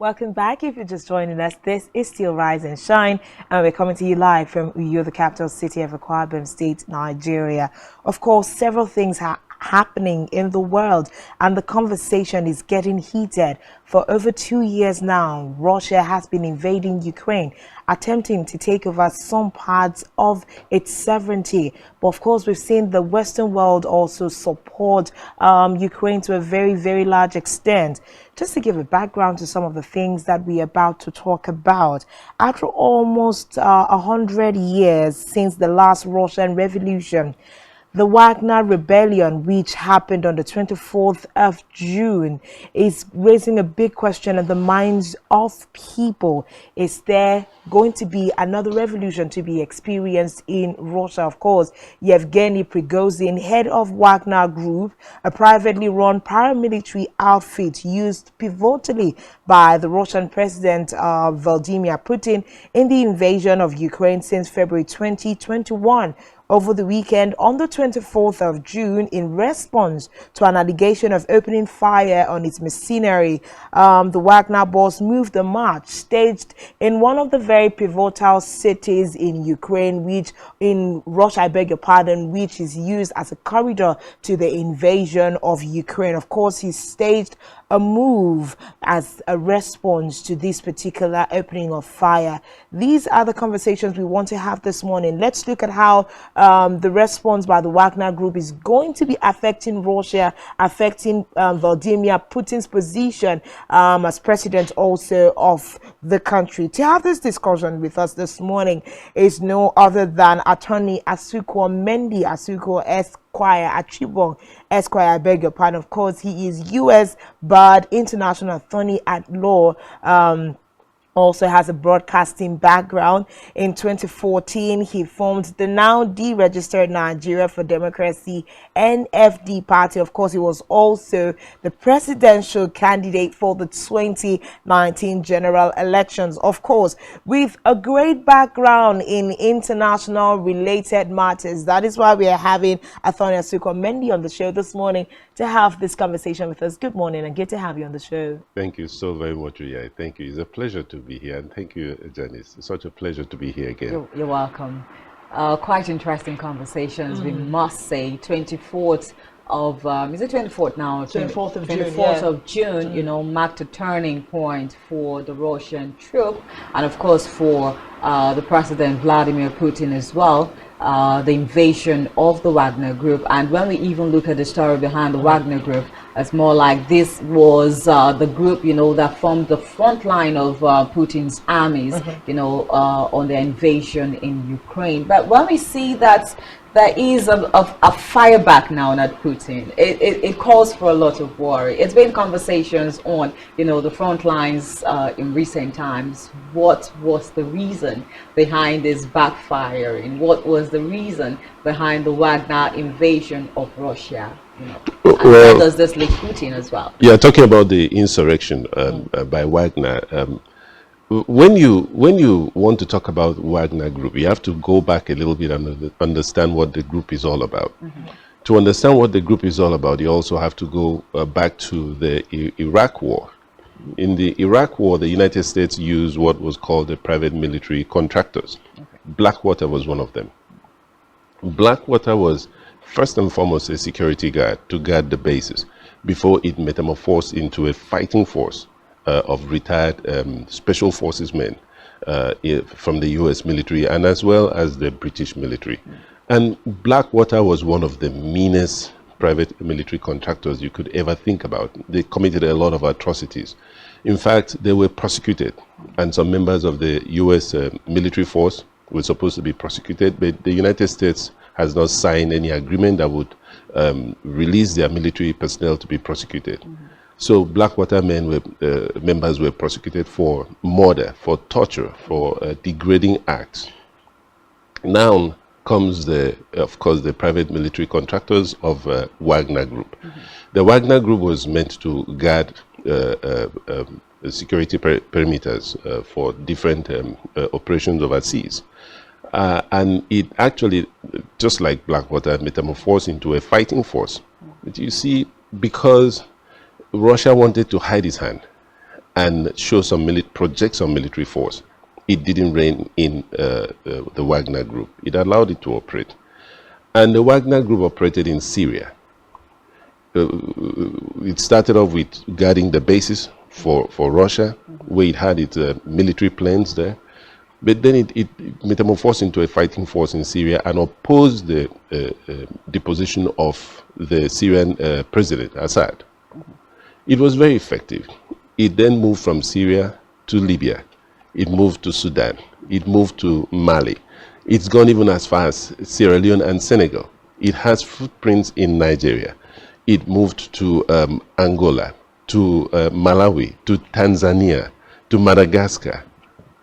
Welcome back. If you're just joining us, this is still Rise and Shine, and we're coming to you live from Uyo, the capital city of Akwa Ibom State, Nigeria. Of course, several things are happening in the world, and the conversation is getting heated. For over 2 years now, Russia has been invading Ukraine, attempting to take over some parts of its sovereignty. But of course, we've seen the Western world also support Ukraine to a very, very large extent. Just to give a background to some of the things that we're about to talk about, after almost 100 years since the last Russian Revolution, the Wagner rebellion, which happened on the 24th of June, is raising a big question in the minds of people. Is there going to be another revolution to be experienced in Russia? Of course, Yevgeny Prigozhin, head of Wagner Group, a privately run paramilitary outfit used pivotally by the Russian President Vladimir Putin in the invasion of Ukraine since February 2021. Over the weekend, on the 24th of June, in response to an allegation of opening fire on its mercenary, the Wagner boss moved a march staged in one of the very pivotal cities in Ukraine, which in Russia, I beg your pardon, which is used as a corridor to the invasion of Ukraine. Of course, he staged a move as a response to this particular opening of fire. These are the conversations we want to have this morning. Let's look at how the response by the Wagner Group is going to be affecting Russia, affecting Vladimir Putin's position as president also of the country. To have this discussion with us this morning is no other than attorney Asukwo Mendie, Asukwo Esquire, Archibong Esquire, I beg your pardon. Of course, he is U.S. barred international attorney at law. Also has a broadcasting background. In 2014, he formed the now deregistered Nigeria for Democracy NFD party. Of course, he was also the presidential candidate for the 2019 general elections. Of course, with a great background in international related matters. That is why we are having Attorney Asukwo Mendie on the show this morning to have this conversation with us. Good morning and good to have you on the show. Thank you so very much, Ria. Thank you. It's a pleasure to be here, and thank you, Janice. It's such a pleasure to be here again. You're welcome. Quite interesting conversations, we must say. 24th of, is it 24th now? 24th of June, 24th of June, you know, marked a turning point for the Russian troop, and of course for the President Vladimir Putin as well. The invasion of the Wagner Group. And when we even look at the story behind the Wagner Group, it's more like this was the group, you know, that formed the front line of Putin's armies, you know, on the invasion in Ukraine. But when we see that there is a fire back now at Putin, it calls for a lot of worry. It's been conversations on, you know, the front lines in recent times. What was the reason behind this backfiring? What was the reason behind the Wagner invasion of Russia? You know, and where does this leave Putin as well? Yeah, talking about the insurrection by Wagner. When you want to talk about Wagner Group, you have to go back a little bit and understand what the group is all about. To understand what the group is all about, you also have to go back to the Iraq War. In the Iraq War, the United States used what was called the private military contractors. Blackwater was one of them. Blackwater was first and foremost a security guard to guard the bases before it metamorphosed into a fighting force of retired special forces men from the U.S. military and as well as the British military. And Blackwater was one of the meanest private military contractors you could ever think about. They committed a lot of atrocities. In fact, they were prosecuted, and some members of the U.S. military force were supposed to be prosecuted, but the United States has not signed any agreement that would release their military personnel to be prosecuted. So Blackwater members were prosecuted for murder, for torture, for degrading acts. Now comes of course, the private military contractors of Wagner Group. The Wagner Group was meant to guard security perimeters for different operations overseas. And it actually, just like Blackwater, metamorphosed into a fighting force. But you see, because Russia wanted to hide its hand, and show project some military force. It didn't rein in the Wagner group. It allowed it to operate. And the Wagner group operated in Syria. It started off with guarding the bases for Russia, where it had its military planes there. But then it metamorphosed into a fighting force in Syria and opposed the deposition of the Syrian president, Assad. It was very effective. It then moved from Syria to Libya. It moved to Sudan. It moved to Mali. It's gone even as far as Sierra Leone and Senegal. It has footprints in Nigeria. It moved to Angola, to Malawi, to Tanzania, to Madagascar,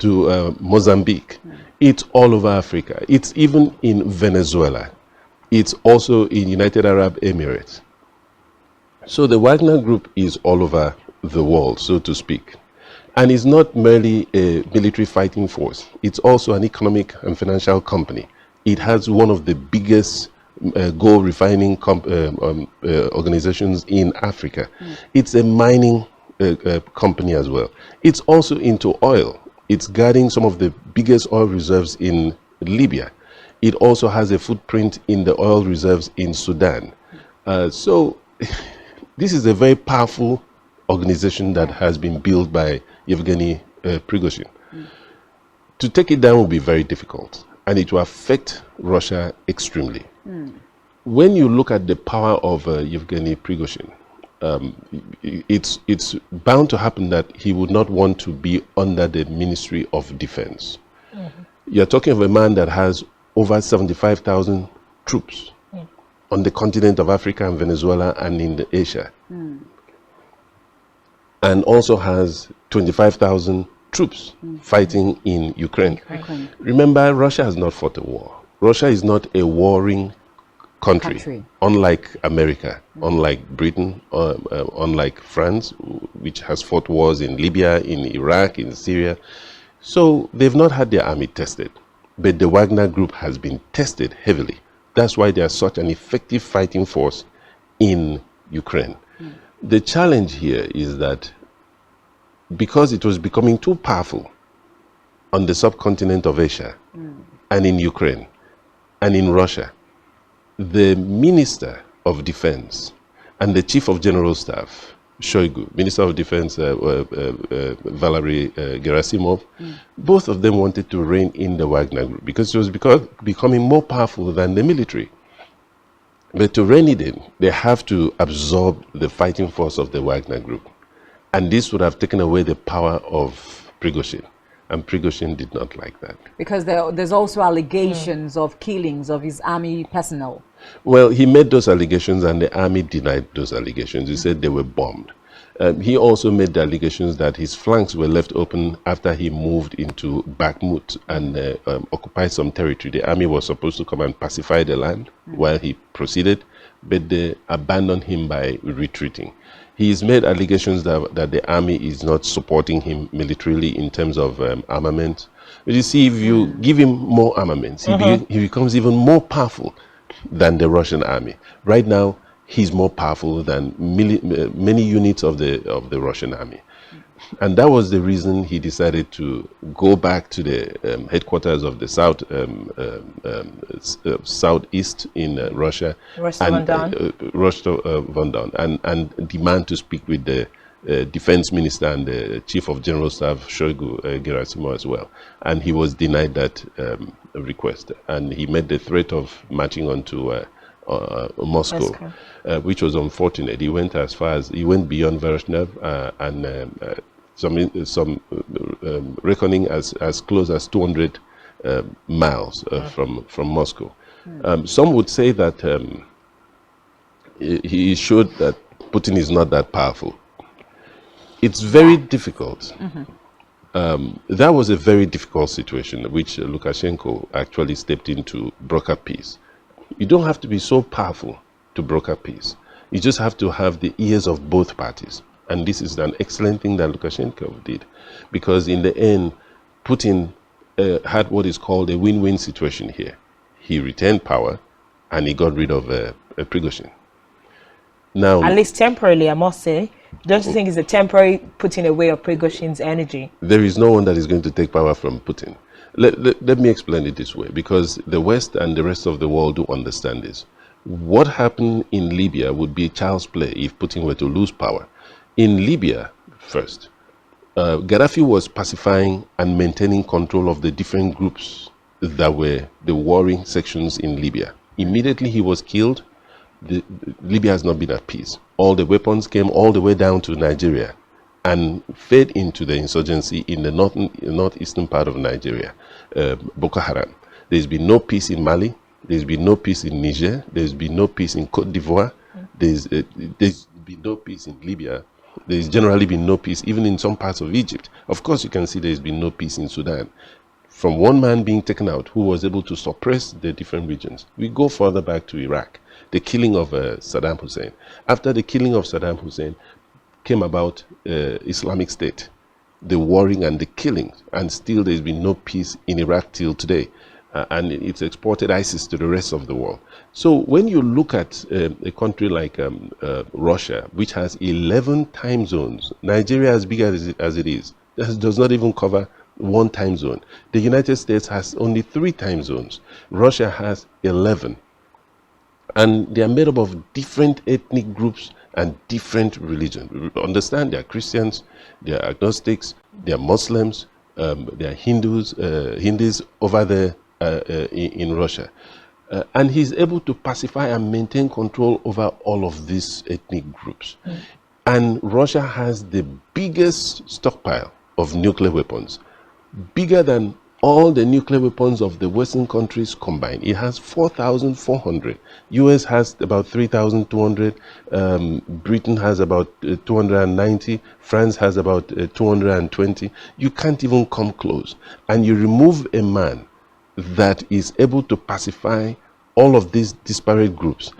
to Mozambique. It's all over Africa. It's even in Venezuela. It's also in United Arab Emirates. So the Wagner Group is all over the world, so to speak. And it's not merely a military fighting force. It's also an economic and financial company. It has one of the biggest gold refining organizations in Africa. It's a mining company as well. It's also into oil. It's guarding some of the biggest oil reserves in Libya. It also has a footprint in the oil reserves in Sudan. So this is a very powerful organization that has been built by Yevgeny Prigozhin. To take it down will be very difficult, and it will affect Russia extremely. When you look at the power of Yevgeny Prigozhin, it's bound to happen that he would not want to be under the Ministry of Defense. You're talking of a man that has over 75,000 troops on the continent of Africa and Venezuela and in Asia. And also has 25,000 troops fighting in Ukraine. Remember, Russia has not fought a war. Russia is not a warring country. Unlike America, unlike Britain, unlike France, which has fought wars in Libya, in Iraq, in Syria. So they've not had their army tested. But the Wagner Group has been tested heavily. That's why they are such an effective fighting force in Ukraine. The challenge here is that because it was becoming too powerful on the subcontinent of Asia and in Ukraine and in Russia, the Minister of Defense and the Chief of General Staff, Shoigu, Minister of Defense Valery Gerasimov, both of them wanted to rein in the Wagner Group because it was becoming more powerful than the military. But to rein it in, they have to absorb the fighting force of the Wagner Group. And this would have taken away the power of Prigozhin. And Prigozhin did not like that. Because there's also allegations of killings of his army personnel. Well, he made those allegations and the army denied those allegations. He said they were bombed. He also made the allegations that his flanks were left open after he moved into Bakhmut and occupied some territory. The army was supposed to come and pacify the land while he proceeded, but they abandoned him by retreating. He's made allegations that the army is not supporting him militarily in terms of armament. But you see, if you give him more armaments, he becomes even more powerful than the Russian army. Right now, he's more powerful than many units of the Russian army. And that was the reason he decided to go back to the headquarters of the southeast in Russia, Rostov-on-Don, and demand to speak with the defense minister and the chief of general staff, Shoigu Gerasimov, as well. And he was denied that request. And he made the threat of marching on to Moscow. Which was unfortunate. He went as far as, he went beyond Vereshnev and some reckoning as close as 200 miles from Moscow. Some would say that he showed that Putin is not that powerful. It's very difficult. That was a very difficult situation which Lukashenko actually stepped in to broker peace. You don't have to be so powerful to broker peace. You just have to have the ears of both parties. And this is an excellent thing that Lukashenko did. Because in the end, Putin had what is called a win-win situation here. He retained power and he got rid of Prigozhin. Now, at least temporarily, I must say. Don't you think it's a temporary putting away of Prigozhin's energy? There is no one that is going to take power from Putin. Let me explain it this way, because the West and the rest of the world do understand this. What happened in Libya would be child's play if Putin were to lose power. In Libya, first, Gaddafi was pacifying and maintaining control of the different groups that were the warring sections in Libya. Immediately he was killed, Libya has not been at peace. All the weapons came all the way down to Nigeria and fed into the insurgency in the northeastern part of Nigeria, Boko Haram. There's been no peace in Mali. There's been no peace in Niger. There's been no peace in Cote d'Ivoire. There's been no peace in Libya. There's generally been no peace even in some parts of Egypt. Of course, you can see there's been no peace in Sudan. From one man being taken out who was able to suppress the different regions. We go further back to Iraq, the killing of Saddam Hussein. After the killing of Saddam Hussein came about Islamic State, the warring and the killing, and still there's been no peace in Iraq till today. And it's exported ISIS to the rest of the world. So when you look at a country like Russia, which has 11 time zones, Nigeria, as big as it is, does not even cover one time zone. The United States has only 3 time zones. Russia has 11. And they are made up of different ethnic groups and different religions. Understand, they are Christians, they are agnostics, they are Muslims, they are Hindus over there in Russia. And he's able to pacify and maintain control over all of these ethnic groups. And Russia has the biggest stockpile of nuclear weapons, bigger than all the nuclear weapons of the Western countries combined. It has 4,400. US has about 3,200. Britain has about 290. France has about 220. You can't even come close. And you remove a man that is able to pacify all of these disparate groups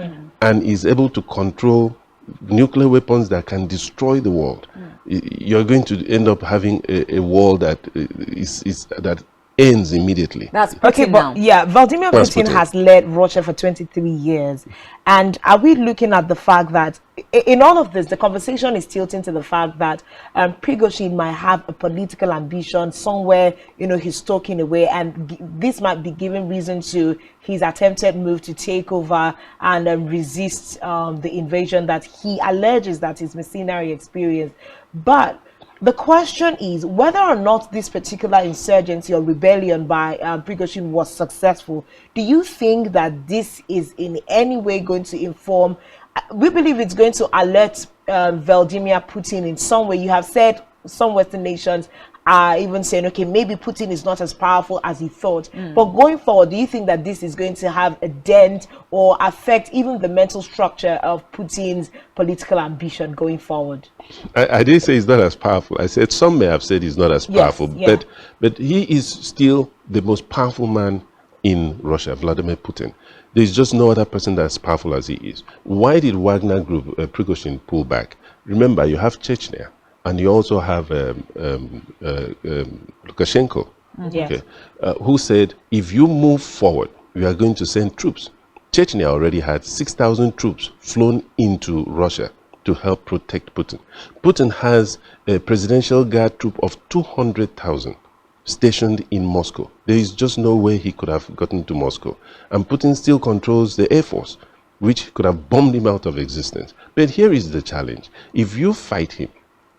and is able to control nuclear weapons that can destroy the world. You're going to end up having a war that that ends immediately. That's Putin okay, but now. yeah, Vladimir Putin has led Russia for 23 years. And are we looking at the fact that in all of this, the conversation is tilting to the fact that Prigozhin might have a political ambition somewhere, you know, he's talking away, and this might be giving reason to his attempted move to take over and resist the invasion that he alleges that his mercenary experience. But the question is whether or not this particular insurgency or rebellion by Prigozhin was successful. Do you think that this is in any way going to inform? We believe it's going to alert Vladimir Putin in some way. You have said some Western nations are even saying, okay, maybe Putin is not as powerful as he thought. But going forward, do you think that this is going to have a dent or affect even the mental structure of Putin's political ambition going forward? I didn't say he's not as powerful. I said some may have said he's not as powerful, but he is still the most powerful man in Russia, Vladimir Putin. There's just no other person that's powerful as he is. Why did Wagner Group, Prigozhin, pull back? Remember, you have Chechnya, and you also have Lukashenko, who said, if you move forward, we are going to send troops. Chechnya already had 6,000 troops flown into Russia to help protect Putin. Putin has a presidential guard troop of 200,000 stationed in Moscow. There is just no way he could have gotten to Moscow. And Putin still controls the Air Force, which could have bombed him out of existence. But here is the challenge. If you fight him,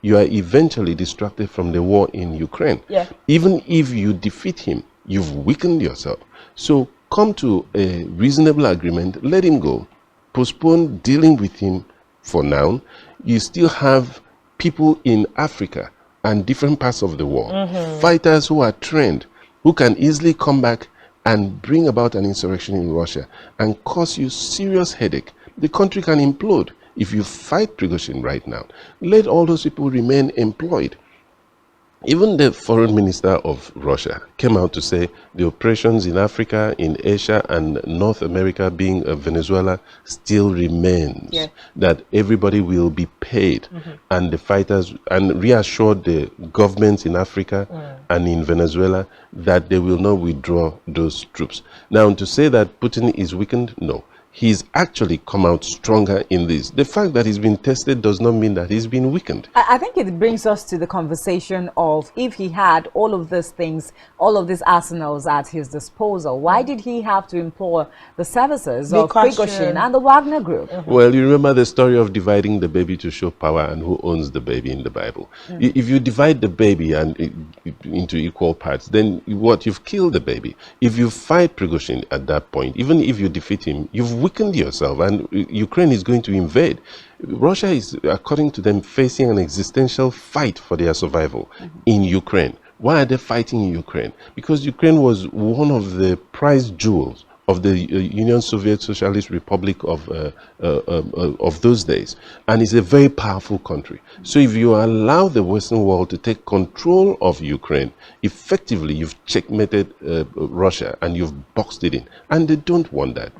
you are eventually distracted from the war in Ukraine. Even if you defeat him, you've weakened yourself. So come to a reasonable agreement, let him go, postpone dealing with him for now. You still have people in Africa and different parts of the world, fighters who are trained, who can easily come back and bring about an insurrection in Russia and cause you serious headache. The country can implode if you fight Prigozhin right now. Let all those people remain employed. Even the foreign minister of Russia came out to say the operations in Africa, in Asia, and North America, being Venezuela, still remains. That everybody will be paid, and the fighters, and reassured the governments in Africa and in Venezuela that they will not withdraw those troops. Now, to say that Putin is weakened, no. he's actually come out stronger in this. The fact that he's been tested does not mean that he's been weakened. I think it brings us to the conversation of, if he had all of these things, all of these arsenals at his disposal, why did he have to employ the services of Prigozhin and the Wagner Group? Well, you remember the story of dividing the baby to show power and who owns the baby in the Bible. If you divide the baby into equal parts, then you've killed the baby. If you fight Prigozhin at that point, even if you defeat him, you've weakened yourself, and Ukraine is going to invade. Russia is, according to them, facing an existential fight for their survival in Ukraine. Why are they fighting in Ukraine? Because Ukraine was one of the prize jewels of the Union Soviet Socialist Republic of those days, and it's a very powerful country. So if you allow the Western world to take control of Ukraine, effectively you've checkmated Russia and you've boxed it in, and they don't want that.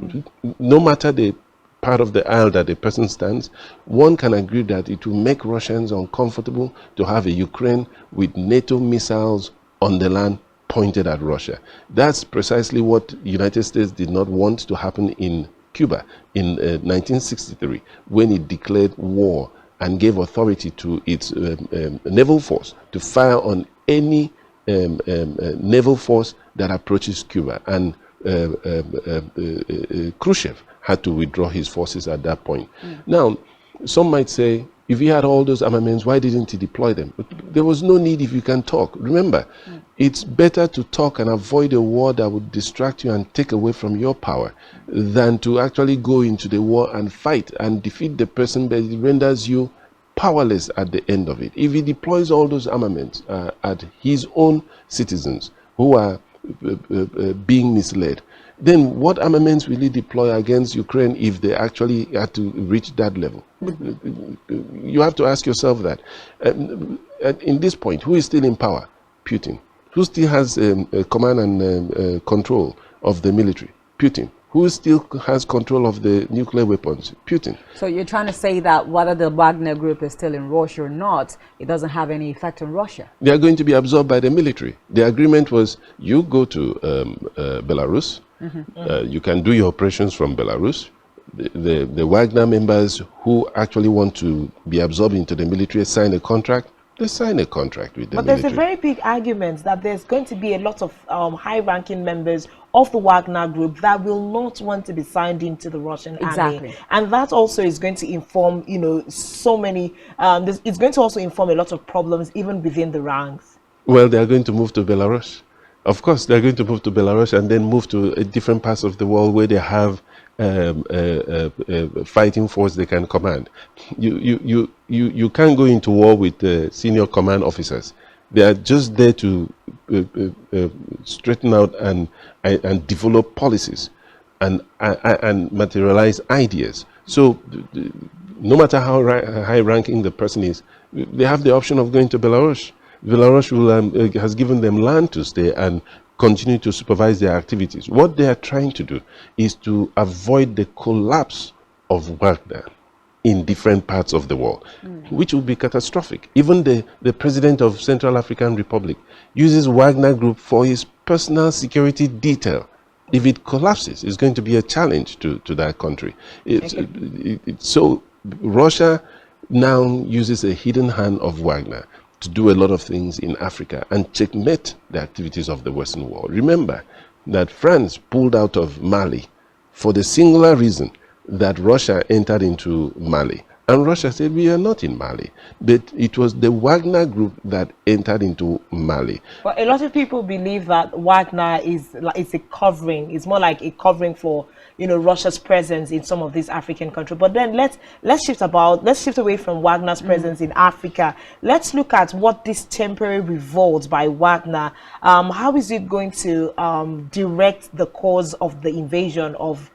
No matter the part of the aisle that a person stands, one can agree that it will make Russians uncomfortable to have a Ukraine with NATO missiles on the land pointed at Russia. That's precisely what the United States did not want to happen in Cuba in 1963, when it declared war and gave authority to its naval force to fire on any naval force that approaches Cuba. And Khrushchev had to withdraw his forces at that point. Now, some might say, if he had all those armaments, why didn't he deploy them? But there was no need if you can talk. Remember, it's better to talk and avoid a war that would distract you and take away from your power than to actually go into the war and fight and defeat the person, but it renders you powerless at the end of it. If he deploys all those armaments at his own citizens who are being misled, then what armaments will he deploy against Ukraine if they actually had to reach that level? You have to ask yourself that. In this point, who is still in power? Putin. Who still has command and control of the military? Putin. Who still has control of the nuclear weapons? Putin. So you're trying to say that whether the Wagner Group is still in Russia or not, it doesn't have any effect on Russia? They are going to be absorbed by the military. The agreement was, you go to Belarus, you can do your operations from Belarus. The Wagner members who actually want to be absorbed into the military sign a contract. They sign a contract with the military. But there's a very big argument that there's going to be a lot of high-ranking members of the Wagner Group that will not want to be signed into the Russian army. And that also is going to inform, you know, so many, it's going to also inform a lot of problems even within the ranks. Well, they are going to move to Belarus. Of course, they're going to move to Belarus and then move to different parts of the world where they have fighting force they can command. You can't go into war with senior command officers. They are just there to straighten out and develop policies and materialize ideas. So no matter how high ranking the person is, they have the option of going to Belarus. Belarus will, has given them land to stay and continue to supervise their activities. What they are trying to do is to avoid the collapse of Wagner in different parts of the world, which would be catastrophic. Even the president of Central African Republic uses Wagner Group for his personal security detail. If it collapses, it's going to be a challenge to that country. So Russia now uses a hidden hand of Wagner to do a lot of things in Africa and checkmate the activities of the Western world. Remember that France pulled out of Mali for the singular reason that Russia entered into Mali. And Russia said, we are not in Mali. But it was the Wagner Group that entered into Mali. But a lot of people believe that Wagner is like, it's a covering. It's more like a covering for, you know, Russia's presence in some of these African countries. But then let's shift away from Wagner's presence in Africa. Let's look at what this temporary revolt by Wagner, how is it going to direct the cause of the invasion of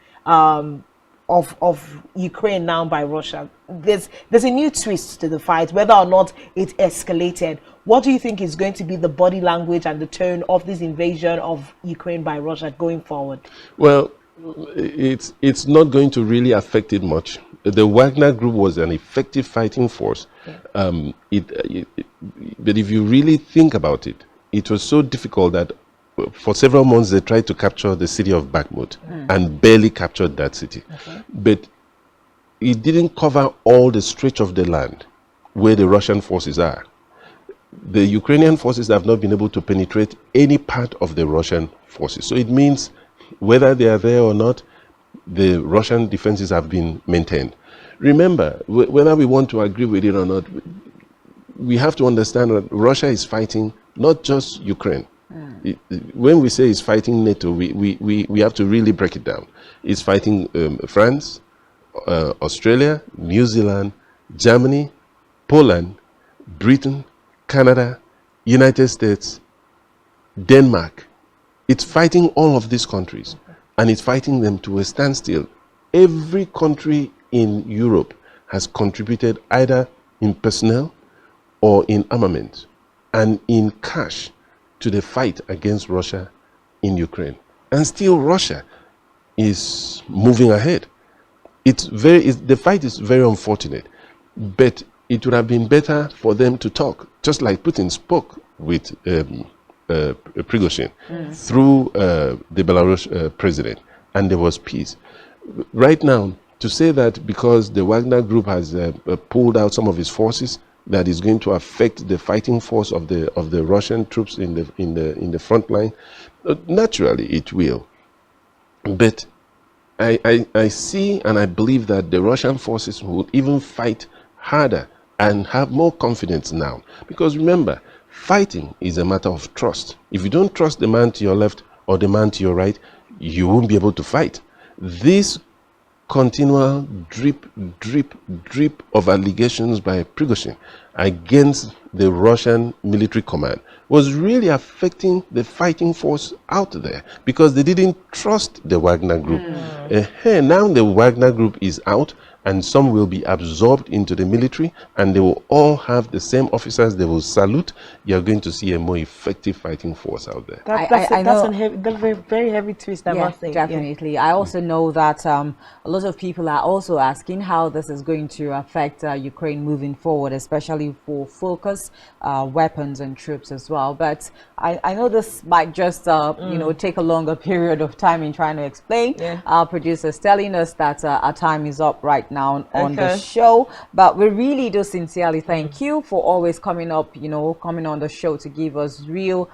Ukraine now by Russia? There's a new twist to the fight, whether or not it escalated. What do you think is going to be the body language and the tone of this invasion of Ukraine by Russia going forward? Well, it's not going to really affect it much. The Wagner Group was an effective fighting force. But if you really think about it, it was so difficult that for several months they tried to capture the city of Bakhmut and barely captured that city. But it didn't cover all the stretch of the land where the Russian forces are. The Ukrainian forces have not been able to penetrate any part of the Russian forces. So it means whether they are there or not, the Russian defenses have been maintained. Remember, whether we want to agree with it or not, we have to understand that Russia is fighting not just Ukraine. When we say it's fighting NATO, we have to really break it down. It's fighting France, Australia, New Zealand, Germany, Poland, Britain, Canada, United States, Denmark. It's fighting all of these countries, and it's fighting them to a standstill. Every country in Europe has contributed either in personnel or in armament and in cash to the fight against Russia in Ukraine. And still Russia is moving ahead. The fight is very unfortunate, but it would have been better for them to talk, just like Putin spoke with Prigozhin through the Belarus president, and there was peace. Right now, to say that because the Wagner group has pulled out some of its forces, that is going to affect the fighting force of the Russian troops in the front line, naturally it will. But I see and I believe that the Russian forces will even fight harder and have more confidence now. Because remember, fighting is a matter of trust. If you don't trust the man to your left or the man to your right, you won't be able to fight. This continual drip of allegations by Prigozhin against the Russian military command was really affecting the fighting force out there, because they didn't trust the Wagner group. Now the Wagner group is out, and some will be absorbed into the military, and they will all have the same officers. They will salute. You're going to see a more effective fighting force out there. That's a very heavy twist, I must say. Definitely. I also know that a lot of people are also asking how this is going to affect Ukraine moving forward, especially for focus, weapons and troops as well. But I know this might just take a longer period of time in trying to explain. Our producer's telling us that our time is up right now on the show, but we really do sincerely thank you for always coming on the show to give us real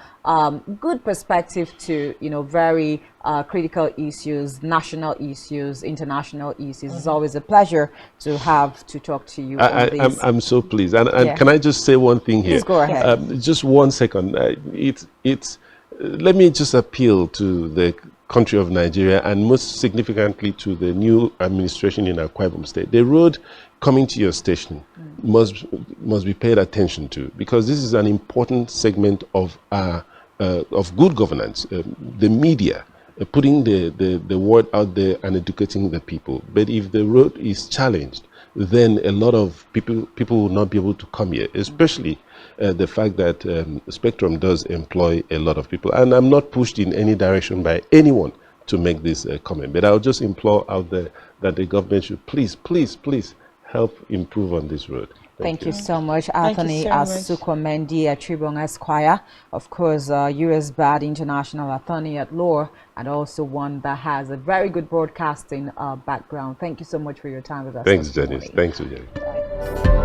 good perspective to very critical issues, national issues, international issues. It's always a pleasure to talk to you on this. I'm so pleased, and can I just say one thing here? Please go ahead. Just 1 second. Let me just appeal to the country of Nigeria, and most significantly to the new administration in Akwa Ibom State. The road coming to your station must be paid attention to, because this is an important segment of good governance. The media putting the word out there and educating the people. But if the road is challenged, then a lot of people will not be able to come here, especially the fact that Spectrum does employ a lot of people. And I'm not pushed in any direction by anyone to make this comment, but I'll just implore out there that the government should please help improve on this road. Thank you so much, Anthony Asukwo Mendie, Archibong Esquire, of course, US bad international attorney at law, and also one that has a very good broadcasting background. Thank you so much for your time with us. Thanks, Janice. Thanks, Jenny.